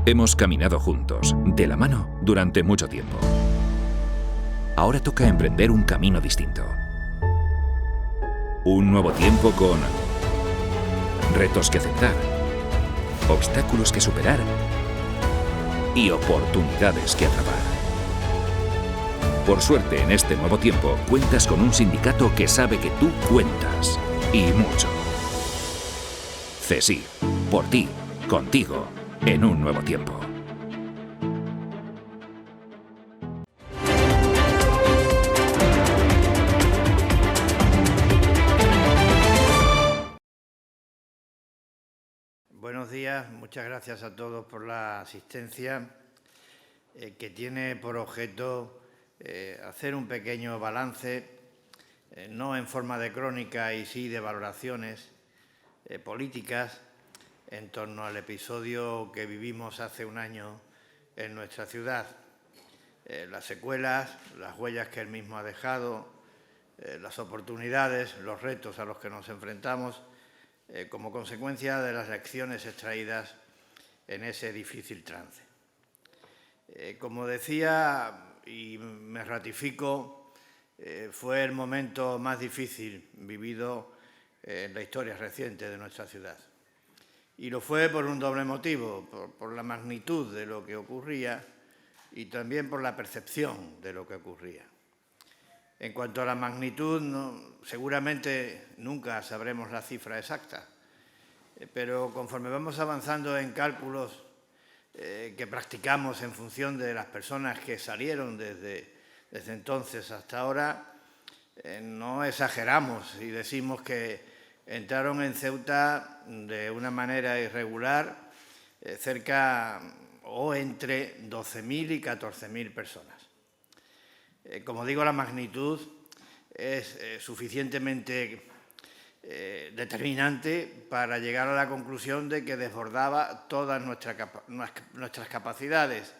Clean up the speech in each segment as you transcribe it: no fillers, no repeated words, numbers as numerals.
Hemos caminado juntos, de la mano, durante mucho tiempo. Ahora toca emprender un camino distinto. Un nuevo tiempo con retos que aceptar, obstáculos que superar y oportunidades que atrapar. Por suerte, en este nuevo tiempo, cuentas con un sindicato que sabe que tú cuentas, y mucho. CESIF, por ti, contigo, en un nuevo tiempo. Buenos días, muchas gracias a todos por la asistencia, que tiene por objeto hacer un pequeño balance, no en forma de crónica y sí de valoraciones políticas en torno al episodio que vivimos hace un año en nuestra ciudad. Las secuelas, las huellas que él mismo ha dejado, las oportunidades, los retos a los que nos enfrentamos como consecuencia de las lecciones extraídas en ese difícil trance. Como decía, y me ratifico, fue el momento más difícil vivido en la historia reciente de nuestra ciudad. Y lo fue por un doble motivo, por la magnitud de lo que ocurría y también por la percepción de lo que ocurría. En cuanto a la magnitud, seguramente nunca sabremos la cifra exacta, pero conforme vamos avanzando en cálculos que practicamos en función de las personas que salieron desde entonces hasta ahora, no exageramos y decimos que entraron en Ceuta de una manera irregular cerca o entre 12.000 y 14.000 personas. Como digo, la magnitud es suficientemente determinante para llegar a la conclusión de que desbordaba todas nuestras capacidades,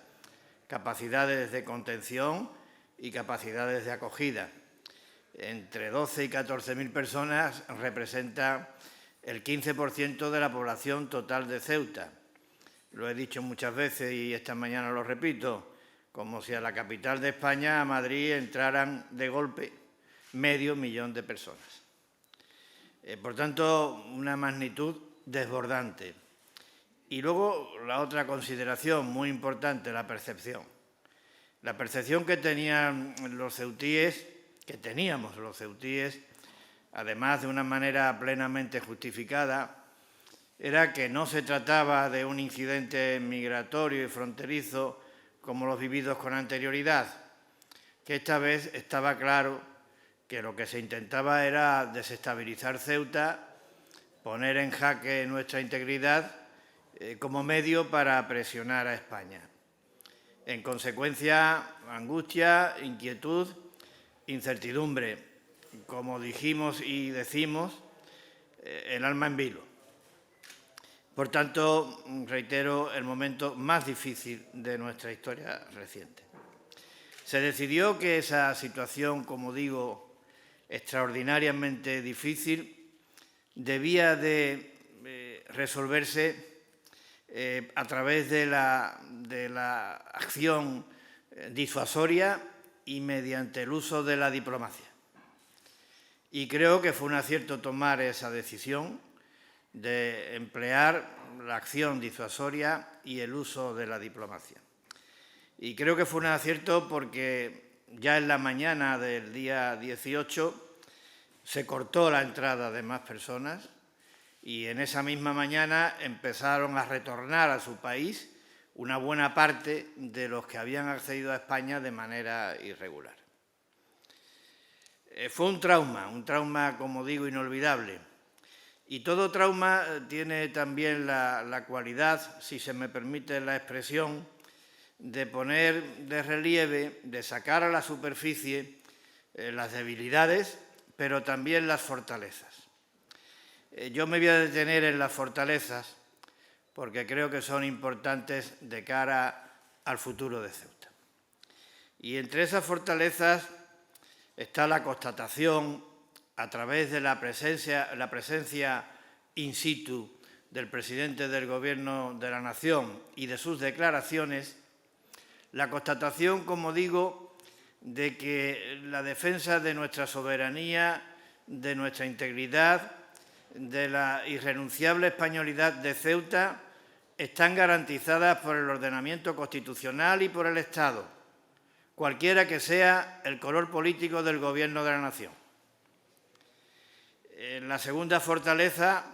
capacidades de contención y capacidades de acogida. Entre 12 y 14.000 personas representa el 15% de la población total de Ceuta. Lo he dicho muchas veces y esta mañana lo repito, como si a la capital de España, a Madrid, entraran de golpe 500.000 de personas. Por tanto, una magnitud desbordante. Y luego la otra consideración muy importante, la percepción. La percepción que teníamos los ceutíes, además de una manera plenamente justificada, era que no se trataba de un incidente migratorio y fronterizo como los vividos con anterioridad, que esta vez estaba claro que lo que se intentaba era desestabilizar Ceuta, poner en jaque nuestra integridad como medio para presionar a España. En consecuencia, angustia, inquietud, incertidumbre, como dijimos y decimos, el alma en vilo. Por tanto, reitero, el momento más difícil de nuestra historia reciente. Se decidió que esa situación, como digo, extraordinariamente difícil, debía de resolverse a través de la acción disuasoria y mediante el uso de la diplomacia. Y creo que fue un acierto tomar esa decisión de emplear la acción disuasoria y el uso de la diplomacia. Y creo que fue un acierto porque ya en la mañana del día 18 se cortó la entrada de más personas y en esa misma mañana empezaron a retornar a su país una buena parte de los que habían accedido a España de manera irregular. Fue un trauma, como digo, inolvidable. Y todo trauma tiene también la cualidad, si se me permite la expresión, de poner de relieve, de sacar a la superficie las debilidades, pero también las fortalezas. Yo me voy a detener en las fortalezas porque creo que son importantes de cara al futuro de Ceuta. Y entre esas fortalezas está la constatación, a través de la presencia in situ del presidente del Gobierno de la Nación y de sus declaraciones, la constatación, como digo, de que la defensa de nuestra soberanía, de nuestra integridad, de la irrenunciable españolidad de Ceuta, están garantizadas por el ordenamiento constitucional y por el Estado, cualquiera que sea el color político del Gobierno de la Nación. En la segunda fortaleza,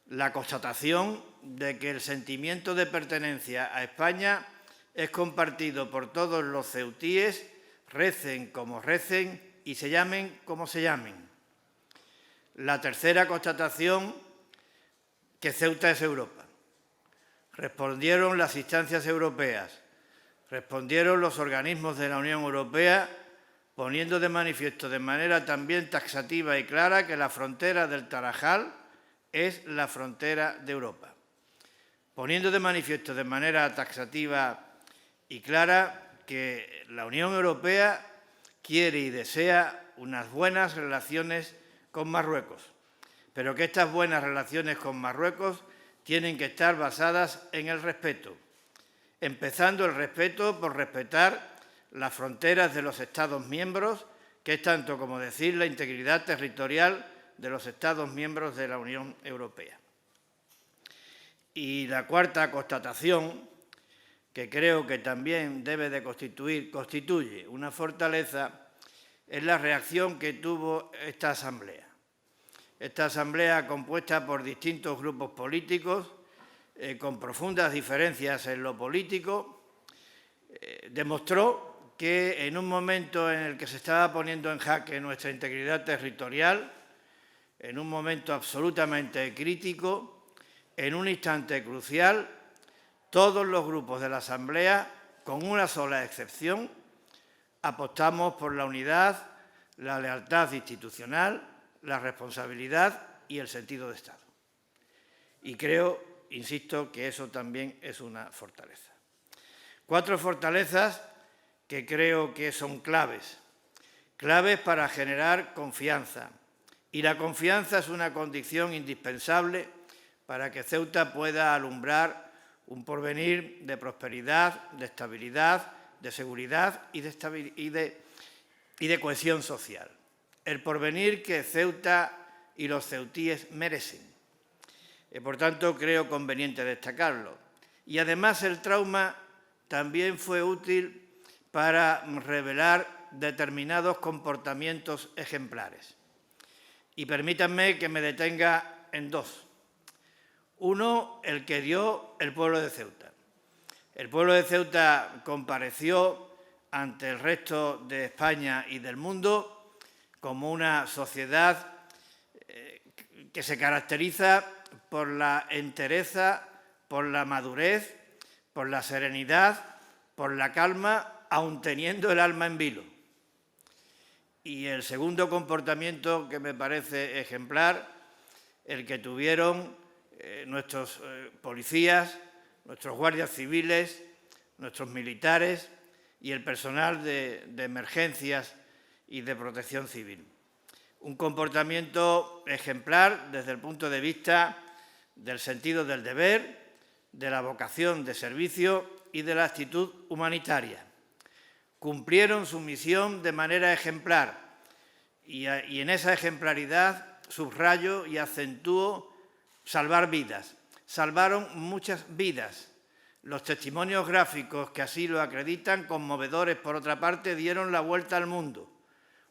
la constatación de que el sentimiento de pertenencia a España es compartido por todos los ceutíes, recen como recen y se llamen como se llamen. La tercera constatación, que Ceuta es Europa. Respondieron las instancias europeas, respondieron los organismos de la Unión Europea, poniendo de manifiesto de manera también taxativa y clara que la frontera del Tarajal es la frontera de Europa. Poniendo de manifiesto de manera taxativa y clara que la Unión Europea quiere y desea unas buenas relaciones con Marruecos, pero que estas buenas relaciones con Marruecos tienen que estar basadas en el respeto, empezando el respeto por respetar las fronteras de los Estados miembros, que es tanto como decir la integridad territorial de los Estados miembros de la Unión Europea. Y la cuarta constatación, que creo que también debe de constituye una fortaleza, es la reacción que tuvo esta asamblea. Esta asamblea, compuesta por distintos grupos políticos, con profundas diferencias en lo político, demostró que en un momento en el que se estaba poniendo en jaque nuestra integridad territorial, en un momento absolutamente crítico, en un instante crucial, todos los grupos de la Asamblea, con una sola excepción, apostamos por la unidad, la lealtad institucional, la responsabilidad y el sentido de Estado. Y creo, insisto, que eso también es una fortaleza. 4 fortalezas que creo que son claves para generar confianza. Y la confianza es una condición indispensable para que Ceuta pueda alumbrar un porvenir de prosperidad, de estabilidad, de seguridad y de cohesión social. El porvenir que Ceuta y los ceutíes merecen. Por tanto, creo conveniente destacarlo. Y además el trauma también fue útil para revelar determinados comportamientos ejemplares. Y permítanme que me detenga en 2. Uno, el que dio el pueblo de Ceuta. El pueblo de Ceuta compareció ante el resto de España y del mundo como una sociedad que se caracteriza por la entereza, por la madurez, por la serenidad, por la calma, aun teniendo el alma en vilo. Y el segundo comportamiento que me parece ejemplar, el que tuvieron nuestros policías, nuestros guardias civiles, nuestros militares y el personal de emergencias y de protección civil. Un comportamiento ejemplar desde el punto de vista del sentido del deber, de la vocación de servicio y de la actitud humanitaria. Cumplieron su misión de manera ejemplar y en esa ejemplaridad subrayo y acentúo salvar vidas. Salvaron muchas vidas. Los testimonios gráficos que así lo acreditan, conmovedores por otra parte, dieron la vuelta al mundo.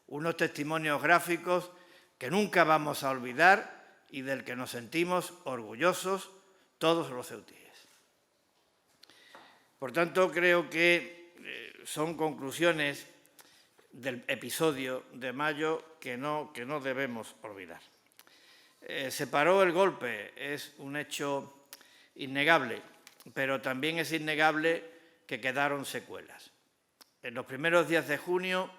Unos testimonios gráficos que nunca vamos a olvidar y del que nos sentimos orgullosos todos los ceutíes. Por tanto, creo que son conclusiones del episodio de mayo que no debemos olvidar. Se paró el golpe, es un hecho innegable, pero también es innegable que quedaron secuelas. En los primeros días de junio,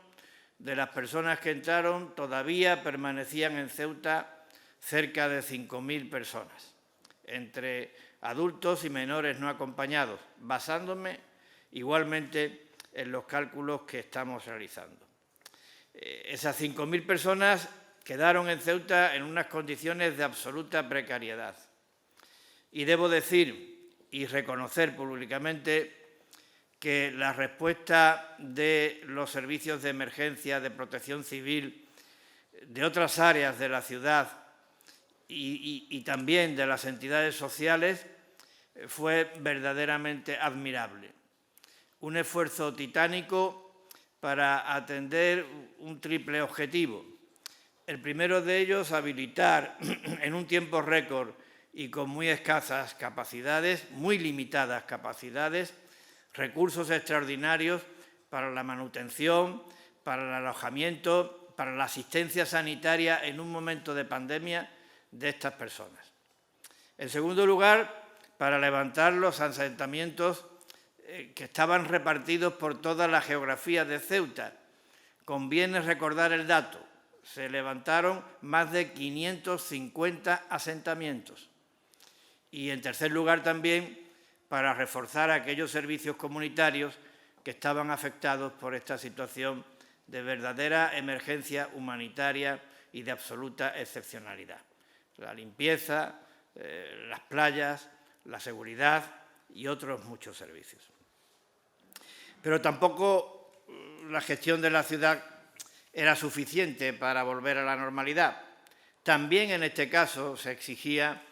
de las personas que entraron, todavía permanecían en Ceuta cerca de 5.000 personas, entre adultos y menores no acompañados, basándome igualmente en los cálculos que estamos realizando. Esas 5.000 personas quedaron en Ceuta en unas condiciones de absoluta precariedad. Y debo decir y reconocer públicamente que la respuesta de los servicios de emergencia, de protección civil, de otras áreas de la ciudad y también de las entidades sociales fue verdaderamente admirable. Un esfuerzo titánico para atender un triple objetivo. El primero de ellos, habilitar en un tiempo récord y con muy escasas capacidades, muy limitadas capacidades, recursos extraordinarios para la manutención, para el alojamiento, para la asistencia sanitaria en un momento de pandemia de estas personas. En segundo lugar, para levantar los asentamientos que estaban repartidos por toda la geografía de Ceuta. Conviene recordar el dato. Se levantaron más de 550 asentamientos. Y, en tercer lugar, también para reforzar aquellos servicios comunitarios que estaban afectados por esta situación de verdadera emergencia humanitaria y de absoluta excepcionalidad. La limpieza, las playas, la seguridad y otros muchos servicios. Pero tampoco la gestión de la ciudad era suficiente para volver a la normalidad. También en este caso se exigía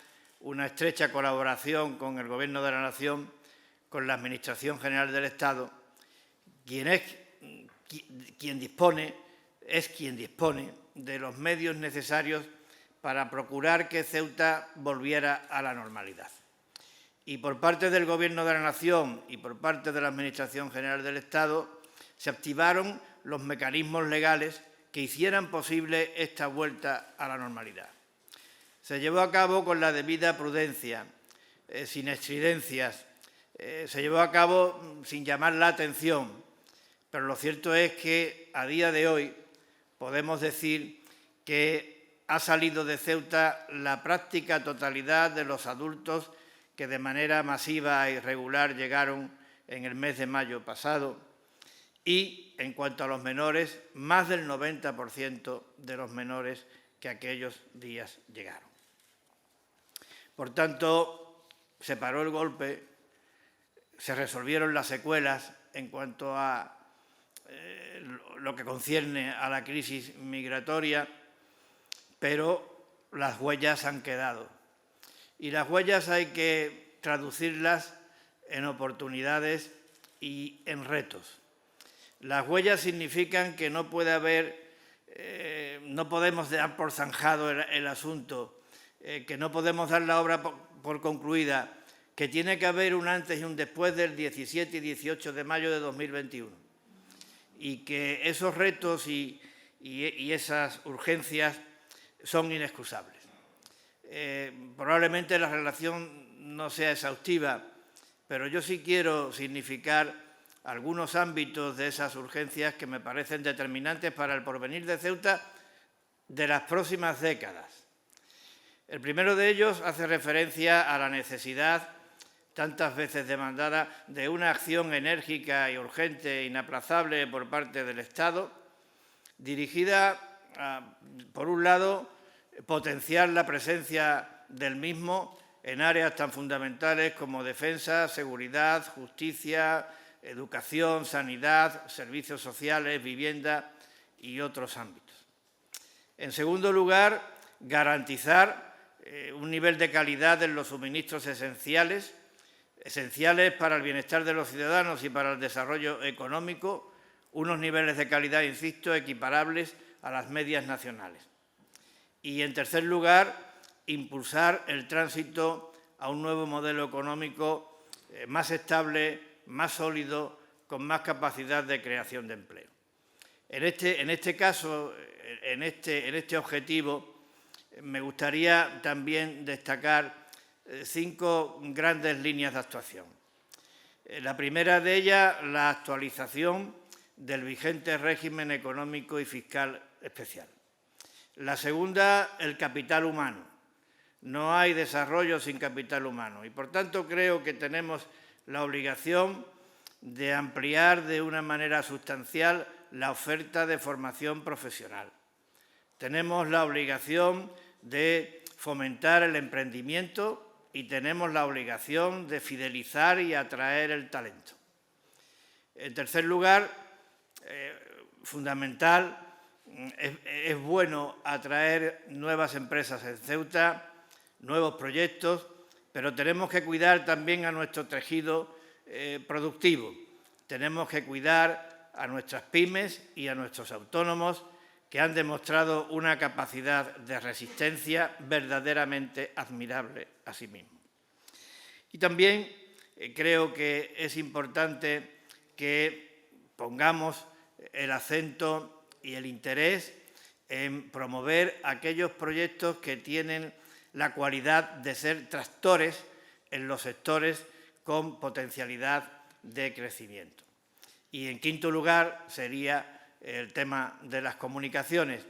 una estrecha colaboración con el Gobierno de la Nación, con la Administración General del Estado, quien dispone de los medios necesarios para procurar que Ceuta volviera a la normalidad. Y por parte del Gobierno de la Nación y por parte de la Administración General del Estado se activaron los mecanismos legales que hicieran posible esta vuelta a la normalidad. Se llevó a cabo con la debida prudencia, sin estridencias, se llevó a cabo sin llamar la atención, pero lo cierto es que a día de hoy podemos decir que ha salido de Ceuta la práctica totalidad de los adultos que de manera masiva e irregular llegaron en el mes de mayo pasado y, en cuanto a los menores, más del 90% de los menores que aquellos días llegaron. Por tanto, se paró el golpe, se resolvieron las secuelas en cuanto a lo que concierne a la crisis migratoria, pero las huellas han quedado. Y las huellas hay que traducirlas en oportunidades y en retos. Las huellas significan que no puede haber, no podemos dar por zanjado el asunto, que no podemos dar la obra por concluida, que tiene que haber un antes y un después del 17 y 18 de mayo de 2021. Y que esos retos y esas urgencias son inexcusables. Probablemente la relación no sea exhaustiva, pero yo sí quiero significar algunos ámbitos de esas urgencias que me parecen determinantes para el porvenir de Ceuta de las próximas décadas. El primero de ellos hace referencia a la necesidad, tantas veces demandada, de una acción enérgica y urgente e inaplazable por parte del Estado, dirigida a, por un lado, potenciar la presencia del mismo en áreas tan fundamentales como defensa, seguridad, justicia, educación, sanidad, servicios sociales, vivienda y otros ámbitos. En segundo lugar, garantizar un nivel de calidad en los suministros esenciales para el bienestar de los ciudadanos y para el desarrollo económico, unos niveles de calidad, insisto, equiparables a las medias nacionales. Y, en tercer lugar, impulsar el tránsito a un nuevo modelo económico más estable, más sólido, con más capacidad de creación de empleo. En este caso, en este objetivo, me gustaría también destacar 5 grandes líneas de actuación. La primera de ellas, la actualización del vigente régimen económico y fiscal especial. La segunda, el capital humano. No hay desarrollo sin capital humano y, por tanto, creo que tenemos la obligación de ampliar de una manera sustancial la oferta de formación profesional. Tenemos la obligación de fomentar el emprendimiento y tenemos la obligación de fidelizar y atraer el talento. En tercer lugar, fundamental, es bueno atraer nuevas empresas en Ceuta, nuevos proyectos, pero tenemos que cuidar también a nuestro tejido productivo. Tenemos que cuidar a nuestras pymes y a nuestros autónomos, que han demostrado una capacidad de resistencia verdaderamente admirable a sí mismos. Y también creo que es importante que pongamos el acento y el interés en promover aquellos proyectos que tienen la cualidad de ser tractores en los sectores con potencialidad de crecimiento. Y en quinto lugar sería el tema de las comunicaciones.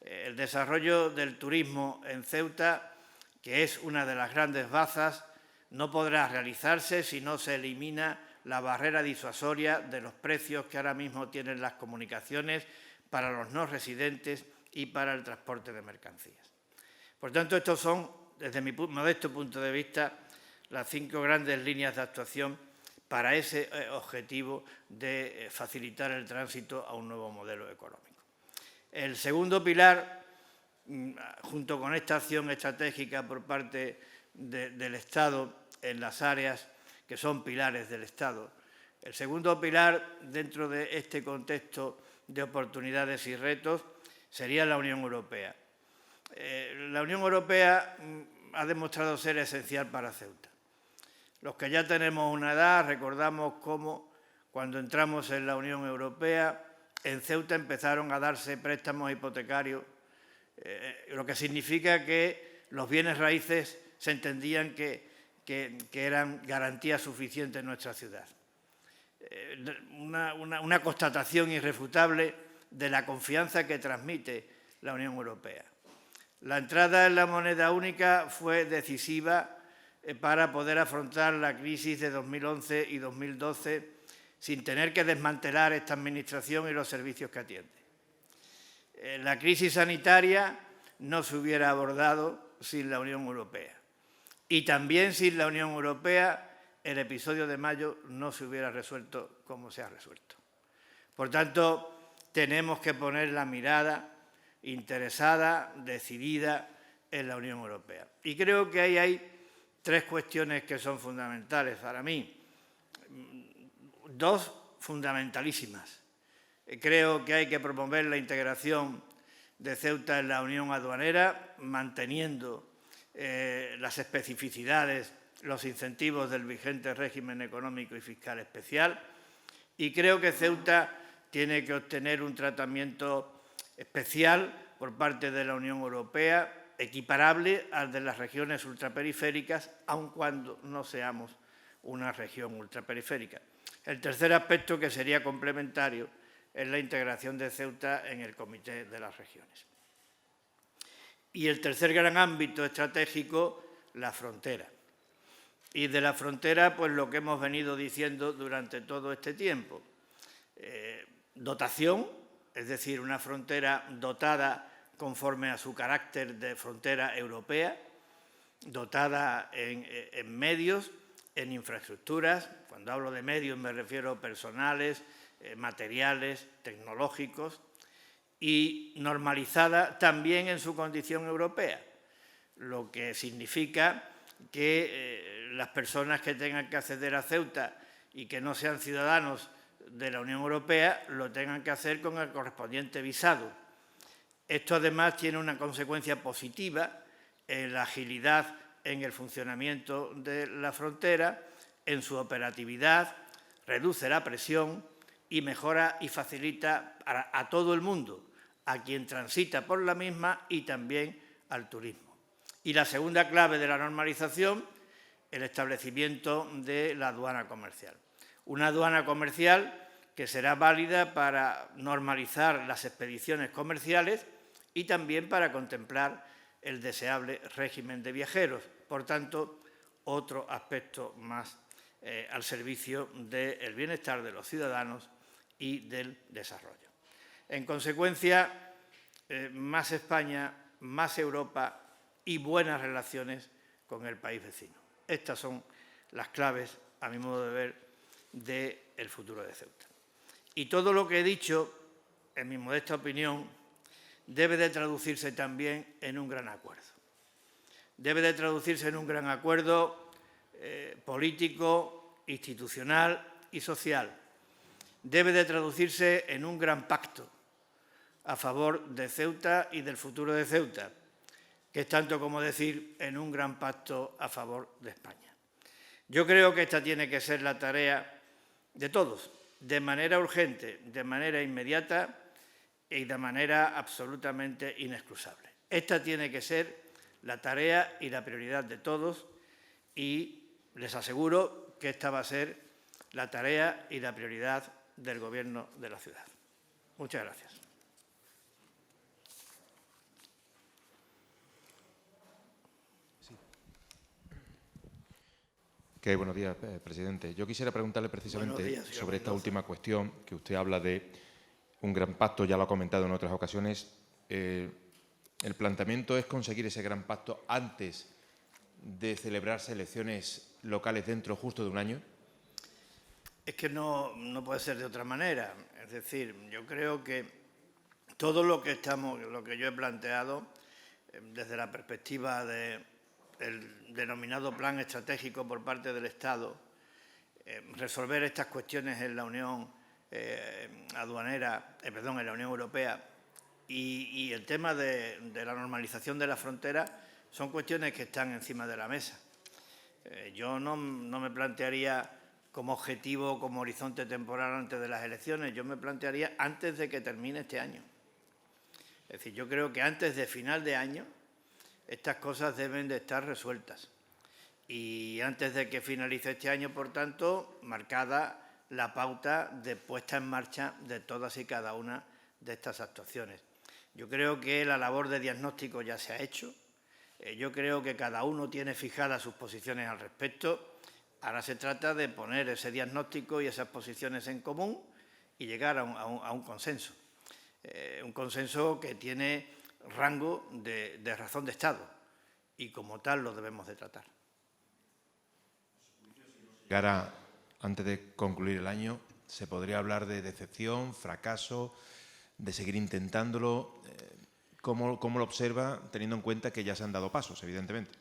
El desarrollo del turismo en Ceuta, que es una de las grandes bazas, no podrá realizarse si no se elimina la barrera disuasoria de los precios que ahora mismo tienen las comunicaciones para los no residentes y para el transporte de mercancías. Por tanto, estos son, desde mi modesto punto de vista, las 5 grandes líneas de actuación para ese objetivo de facilitar el tránsito a un nuevo modelo económico. El segundo pilar, junto con esta acción estratégica por parte del Estado en las áreas que son pilares del Estado, el segundo pilar dentro de este contexto de oportunidades y retos sería la Unión Europea. La Unión Europea ha demostrado ser esencial para Ceuta. Los que ya tenemos una edad recordamos cómo cuando entramos en la Unión Europea en Ceuta empezaron a darse préstamos hipotecarios, lo que significa que los bienes raíces se entendían que eran garantía suficiente en nuestra ciudad. Una constatación irrefutable de la confianza que transmite la Unión Europea. La entrada en la moneda única fue decisiva para poder afrontar la crisis de 2011 y 2012 sin tener que desmantelar esta administración y los servicios que atiende. La crisis sanitaria no se hubiera abordado sin la Unión Europea. Y también sin la Unión Europea el episodio de mayo no se hubiera resuelto como se ha resuelto. Por tanto, tenemos que poner la mirada interesada, decidida en la Unión Europea. Y creo que ahí hay 3 cuestiones que son fundamentales para mí. 2 fundamentalísimas. Creo que hay que promover la integración de Ceuta en la Unión Aduanera, manteniendo las especificidades, los incentivos del vigente régimen económico y fiscal especial. Y creo que Ceuta tiene que obtener un tratamiento especial por parte de la Unión Europea, equiparable al de las regiones ultraperiféricas, aun cuando no seamos una región ultraperiférica. El tercer aspecto, que sería complementario, es la integración de Ceuta en el Comité de las Regiones. Y el tercer gran ámbito estratégico, la frontera. Y de la frontera, pues lo que hemos venido diciendo durante todo este tiempo. Dotación, es decir, una frontera dotada conforme a su carácter de frontera europea, dotada en medios, en infraestructuras. Cuando hablo de medios me refiero a personales, materiales, tecnológicos, y normalizada también en su condición europea, lo que significa que las personas que tengan que acceder a Ceuta y que no sean ciudadanos de la Unión Europea lo tengan que hacer con el correspondiente visado. Esto además tiene una consecuencia positiva en la agilidad en el funcionamiento de la frontera, en su operatividad, reduce la presión y mejora y facilita a todo el mundo, a quien transita por la misma y también al turismo. Y la segunda clave de la normalización, el establecimiento de la aduana comercial. Una aduana comercial que será válida para normalizar las expediciones comerciales y también para contemplar el deseable régimen de viajeros. Por tanto, otro aspecto más al servicio del bienestar de los ciudadanos y del desarrollo. En consecuencia, más España, más Europa y buenas relaciones con el país vecino. Estas son las claves, a mi modo de ver, del futuro de Ceuta. Y todo lo que he dicho, en mi modesta opinión, debe de traducirse también en un gran acuerdo. Debe de traducirse en un gran acuerdo político, institucional y social. Debe de traducirse en un gran pacto a favor de Ceuta y del futuro de Ceuta, que es tanto como decir en un gran pacto a favor de España. Yo creo que esta tiene que ser la tarea de todos, de manera urgente, de manera inmediata y de manera absolutamente inexcusable. Esta tiene que ser la tarea y la prioridad de todos y les aseguro que esta va a ser la tarea y la prioridad del Gobierno de la ciudad. Muchas gracias. Buenos días, presidente. Yo quisiera preguntarle precisamente sobre esta última cuestión, que usted habla de un gran pacto, ya lo ha comentado en otras ocasiones. ¿El planteamiento es conseguir ese gran pacto antes de celebrarse elecciones locales dentro justo de un año? Es que no puede ser de otra manera. Es decir, yo creo que todo lo que yo he planteado desde la perspectiva del denominado plan estratégico por parte del Estado, resolver estas cuestiones en la Unión en la Unión Europea y el tema de la normalización de la frontera son cuestiones que están encima de la mesa. Yo no me plantearía como objetivo, como horizonte temporal antes de las elecciones, yo me plantearía antes de que termine este año. Es decir, yo creo que antes de final de año estas cosas deben de estar resueltas. Y antes de que finalice este año, por tanto, marcada la pauta de puesta en marcha de todas y cada una de estas actuaciones. Yo creo que la labor de diagnóstico ya se ha hecho. Yo creo que cada uno tiene fijadas sus posiciones al respecto. Ahora se trata de poner ese diagnóstico y esas posiciones en común y llegar a un consenso. Un consenso que tiene rango de razón de Estado y como tal lo debemos de tratar. Ahora, antes de concluir el año, ¿se podría hablar de decepción, fracaso, de seguir intentándolo? ¿Cómo lo observa, teniendo en cuenta que ya se han dado pasos, evidentemente?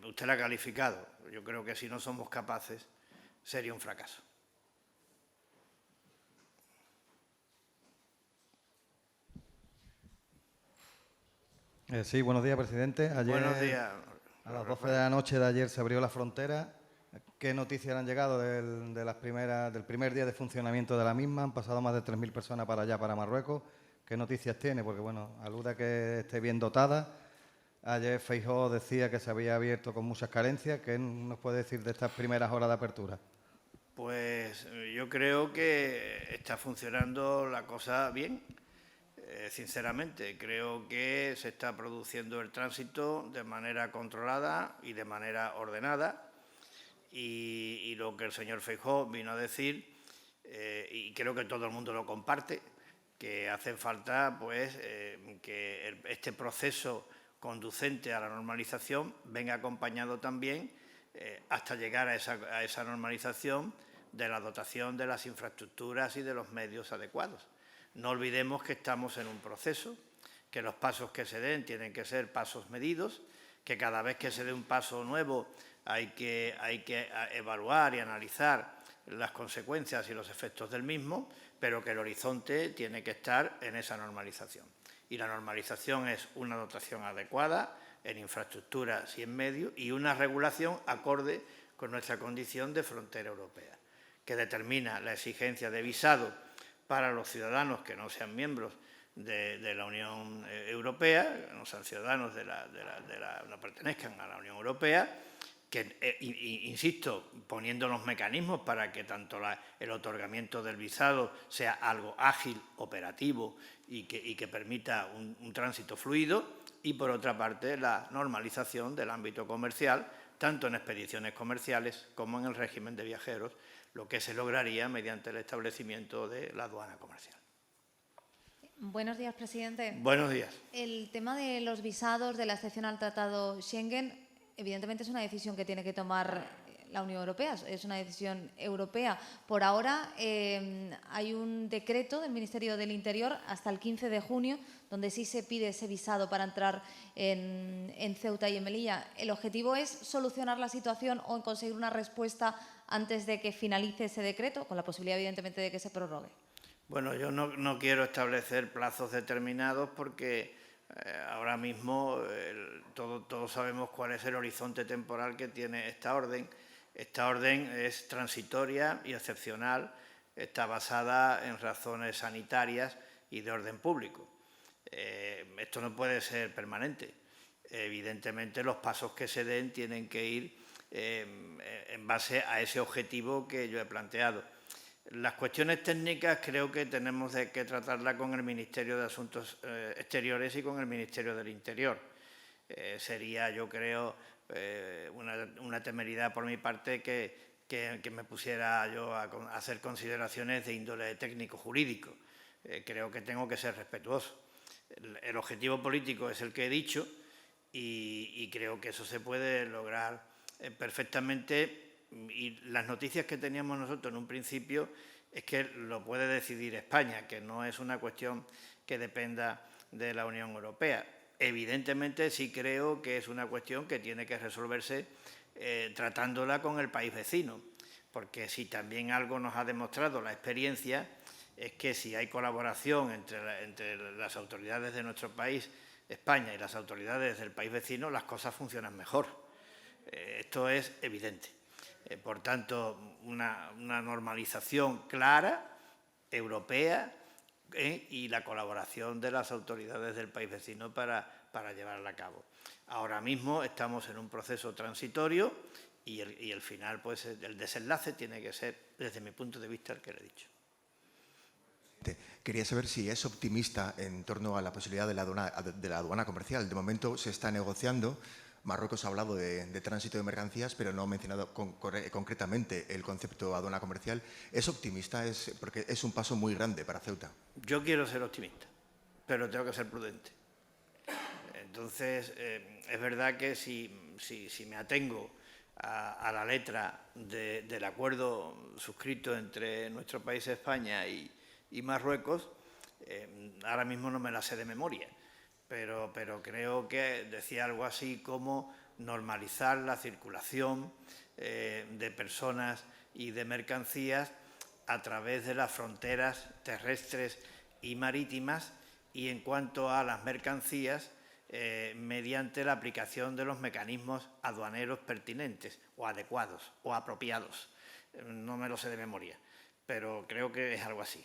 Usted lo ha calificado. Yo creo que si no somos capaces, sería un fracaso. Sí, buenos días, presidente. Buenos días. A las 12 de la noche de ayer se abrió la frontera. ¿Qué noticias han llegado del primer día de funcionamiento de la misma? Han pasado más de 3.000 personas para allá, para Marruecos. ¿Qué noticias tiene? Porque, bueno, alude a que esté bien dotada. Ayer Feijóo decía que se había abierto con muchas carencias. ¿Qué nos puede decir de estas primeras horas de apertura? Pues yo creo que está funcionando la cosa bien. Sinceramente, creo que se está produciendo el tránsito de manera controlada y de manera ordenada. Y lo que el señor Feijóo vino a decir, y creo que todo el mundo lo comparte, que hace falta pues, que este proceso conducente a la normalización venga acompañado también hasta llegar a esa normalización de la dotación de las infraestructuras y de los medios adecuados. No olvidemos que estamos en un proceso, que los pasos que se den tienen que ser pasos medidos, que cada vez que se dé un paso nuevo hay que evaluar y analizar las consecuencias y los efectos del mismo, pero que el horizonte tiene que estar en esa normalización. Y la normalización es una dotación adecuada en infraestructuras y en medios y una regulación acorde con nuestra condición de frontera europea, que determina la exigencia de visado para los ciudadanos que no sean miembros de la Unión Europea, que no sean ciudadanos no pertenezcan a la Unión Europea, que, insisto, poniendo los mecanismos para que tanto el otorgamiento del visado sea algo ágil, operativo y que permita un tránsito fluido, y por otra parte la normalización del ámbito comercial, tanto en expediciones comerciales como en el régimen de viajeros, lo que se lograría mediante el establecimiento de la aduana comercial. Buenos días, presidente. Buenos días. El tema de los visados, de la excepción al Tratado Schengen, evidentemente es una decisión que tiene que tomar la Unión Europea, es una decisión europea. Por ahora hay un decreto del Ministerio del Interior hasta el 15 de junio, donde sí se pide ese visado para entrar en Ceuta y en Melilla. ¿El objetivo es solucionar la situación o conseguir una respuesta antes de que finalice ese decreto, con la posibilidad, evidentemente, de que se prorrogue? Bueno, yo no quiero establecer plazos determinados porque ahora mismo todos sabemos cuál es el horizonte temporal que tiene esta orden. Esta orden es transitoria y excepcional, está basada en razones sanitarias y de orden público. Esto no puede ser permanente. Evidentemente, los pasos que se den tienen que ir en base a ese objetivo que yo he planteado. Las cuestiones técnicas creo que tenemos que tratarlas con el Ministerio de Asuntos Exteriores y con el Ministerio del Interior. Sería, yo creo, una temeridad por mi parte que me pusiera yo a hacer consideraciones de índole técnico-jurídico. Creo que tengo que ser respetuoso. El objetivo político es el que he dicho y creo que eso se puede lograr perfectamente. Y las noticias que teníamos nosotros en un principio es que lo puede decidir España, que no es una cuestión que dependa de la Unión Europea. Evidentemente sí creo que es una cuestión que tiene que resolverse tratándola con el país vecino, porque si también algo nos ha demostrado la experiencia es que si hay colaboración entre las autoridades de nuestro país, España, y las autoridades del país vecino, las cosas funcionan mejor. Esto es evidente. Por tanto, una normalización clara, europea, y la colaboración de las autoridades del país vecino para llevarla a cabo. Ahora mismo estamos en un proceso transitorio y el final, pues el desenlace tiene que ser, desde mi punto de vista, el que le he dicho. Quería saber si es optimista en torno a la posibilidad de la aduana comercial. De momento se está negociando. Marruecos ha hablado de tránsito de mercancías, pero no ha mencionado concretamente el concepto aduana comercial. ¿Es optimista? Porque es un paso muy grande para Ceuta. Yo quiero ser optimista, pero tengo que ser prudente. Entonces, es verdad que si me atengo a la letra del acuerdo suscrito entre nuestro país, España, y Marruecos, ahora mismo no me la sé de memoria. Pero creo que decía algo así como normalizar la circulación de personas y de mercancías a través de las fronteras terrestres y marítimas, y en cuanto a las mercancías, mediante la aplicación de los mecanismos aduaneros pertinentes o adecuados o apropiados. No me lo sé de memoria, pero creo que es algo así.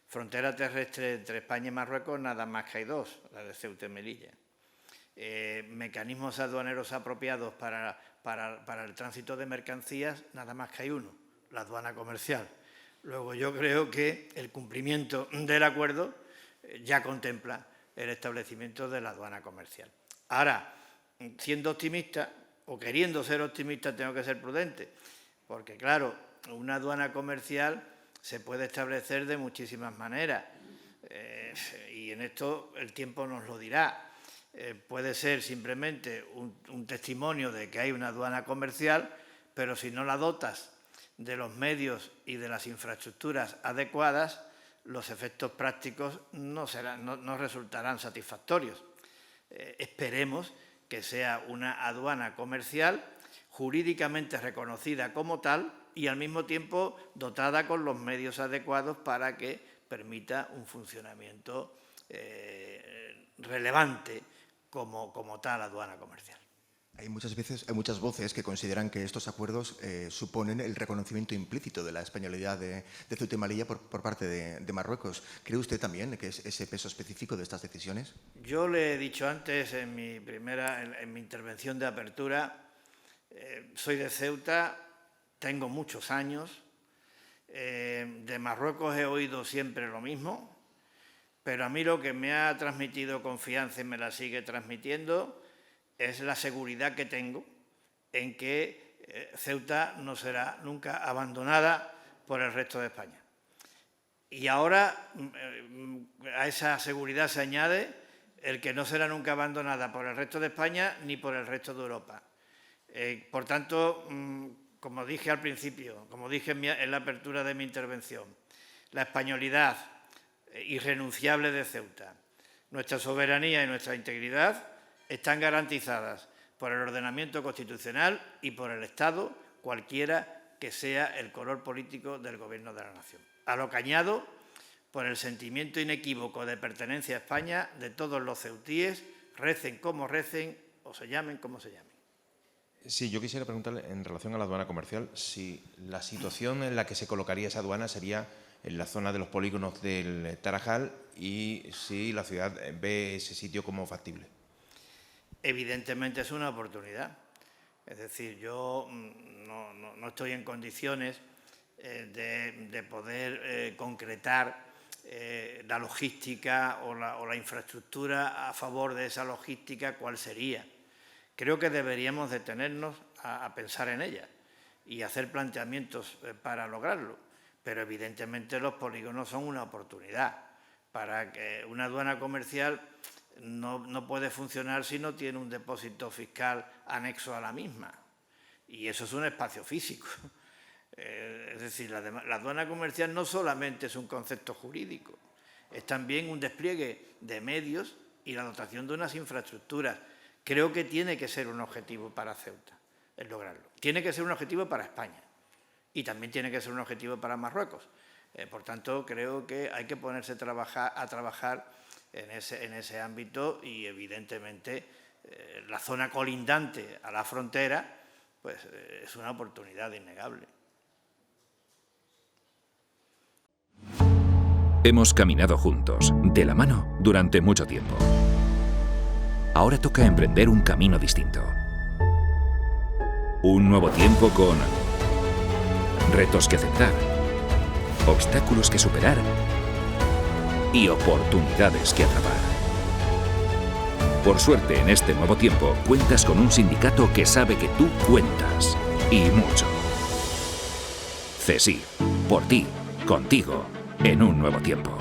Frontera terrestre entre España y Marruecos, nada más que hay dos, la de Ceuta y Melilla. Mecanismos aduaneros apropiados para el tránsito de mercancías, nada más que hay uno, la aduana comercial. Luego yo creo que el cumplimiento del acuerdo ya contempla el establecimiento de la aduana comercial. Ahora, siendo optimista o queriendo ser optimista, tengo que ser prudente, porque claro, una aduana comercial se puede establecer de muchísimas maneras y en esto el tiempo nos lo dirá. Puede ser simplemente un testimonio de que hay una aduana comercial, pero si no la dotas de los medios y de las infraestructuras adecuadas, los efectos prácticos no resultarán satisfactorios. Esperemos que sea una aduana comercial jurídicamente reconocida como tal y al mismo tiempo dotada con los medios adecuados para que permita un funcionamiento relevante como tal aduana comercial. Hay muchas voces que consideran que estos acuerdos suponen el reconocimiento implícito de la españolidad de Ceuta y Melilla por parte de Marruecos. ¿Cree usted también que es ese peso específico de estas decisiones? Yo le he dicho antes en mi intervención de apertura, soy de Ceuta, tengo muchos años, de Marruecos he oído siempre lo mismo, pero a mí lo que me ha transmitido confianza y me la sigue transmitiendo es la seguridad que tengo en que Ceuta no será nunca abandonada por el resto de España. Y ahora a esa seguridad se añade el que no será nunca abandonada por el resto de España ni por el resto de Europa. Por tanto, como dije al principio, como dije en la apertura de mi intervención, la españolidad irrenunciable de Ceuta, nuestra soberanía y nuestra integridad están garantizadas por el ordenamiento constitucional y por el Estado, cualquiera que sea el color político del Gobierno de la Nación. A lo que añado, por el sentimiento inequívoco de pertenencia a España de todos los ceutíes, recen como recen o se llamen como se llamen. Sí, yo quisiera preguntarle en relación a la aduana comercial si la situación en la que se colocaría esa aduana sería en la zona de los polígonos del Tarajal y si la ciudad ve ese sitio como factible. Evidentemente es una oportunidad. Es decir, yo no estoy en condiciones de poder concretar la logística o la infraestructura a favor de esa logística, ¿cuál sería? Creo que deberíamos detenernos a pensar en ella y hacer planteamientos para lograrlo, pero evidentemente los polígonos son una oportunidad para que una aduana comercial no puede funcionar si no tiene un depósito fiscal anexo a la misma, y eso es un espacio físico. Es decir, la aduana comercial no solamente es un concepto jurídico, es también un despliegue de medios y la dotación de unas infraestructuras. Creo que tiene que ser un objetivo para Ceuta, el lograrlo. Tiene que ser un objetivo para España y también tiene que ser un objetivo para Marruecos. Por tanto, creo que hay que ponerse a trabajar en ese ámbito y, evidentemente, la zona colindante a la frontera pues, es una oportunidad innegable. Hemos caminado juntos, de la mano, durante mucho tiempo. Ahora toca emprender un camino distinto. Un nuevo tiempo con retos que aceptar, obstáculos que superar y oportunidades que atrapar. Por suerte, en este nuevo tiempo, cuentas con un sindicato que sabe que tú cuentas, y mucho. CESIF, por ti, contigo, en un nuevo tiempo.